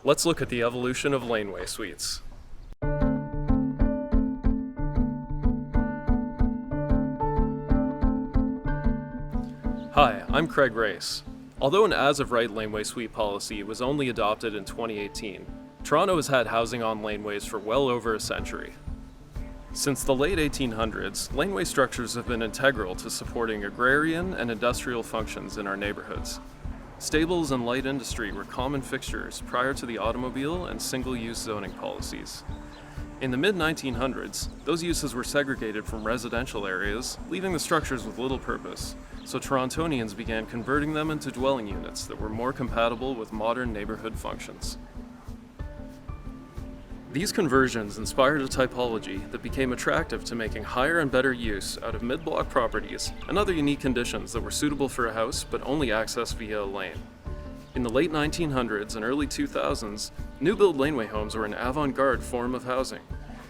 Let's look at the evolution of laneway suites. Hi, I'm Craig Race. Although an as-of-right laneway suite policy was only adopted in 2018, Toronto has had housing on laneways for well over a century. Since the late 1800s, laneway structures have been integral to supporting agrarian and industrial functions in our neighborhoods. Stables and light industry were common fixtures prior to the automobile and single-use zoning policies. In the mid-1900s, those uses were segregated from residential areas, leaving the structures with little purpose, so Torontonians began converting them into dwelling units that were more compatible with modern neighborhood functions. These conversions inspired a typology that became attractive to making higher and better use out of mid-block properties and other unique conditions that were suitable for a house but only accessed via a lane. In the late 1900s and early 2000s, new-build laneway homes were an avant-garde form of housing,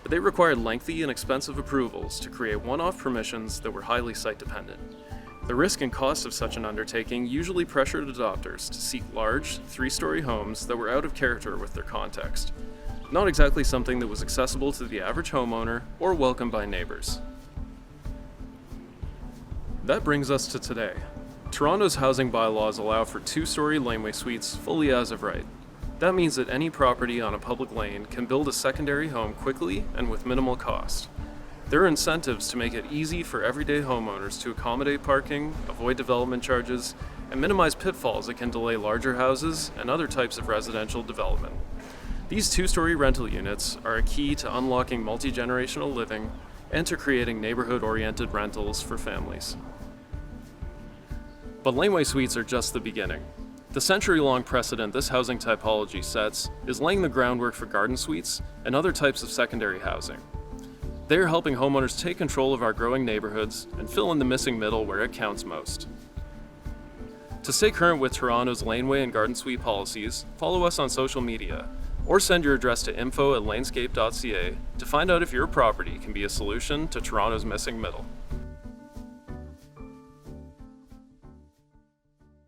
but they required lengthy and expensive approvals to create one-off permissions that were highly site-dependent. The risk and cost of such an undertaking usually pressured adopters to seek large, three-story homes that were out of character with their context. Not exactly something that was accessible to the average homeowner or welcomed by neighbors. That brings us to today. Toronto's housing bylaws allow for two-story laneway suites fully as of right. That means that any property on a public lane can build a secondary home quickly and with minimal cost. There are incentives to make it easy for everyday homeowners to accommodate parking, avoid development charges, and minimize pitfalls that can delay larger houses and other types of residential development. These two-story rental units are a key to unlocking multi-generational living and to creating neighborhood-oriented rentals for families. But laneway suites are just the beginning. The century-long precedent this housing typology sets is laying the groundwork for garden suites and other types of secondary housing. They are helping homeowners take control of our growing neighborhoods and fill in the missing middle where it counts most. To stay current with Toronto's laneway and garden suite policies, follow us on social media, or send your address to info@lanescape.ca to find out if your property can be a solution to Toronto's missing middle.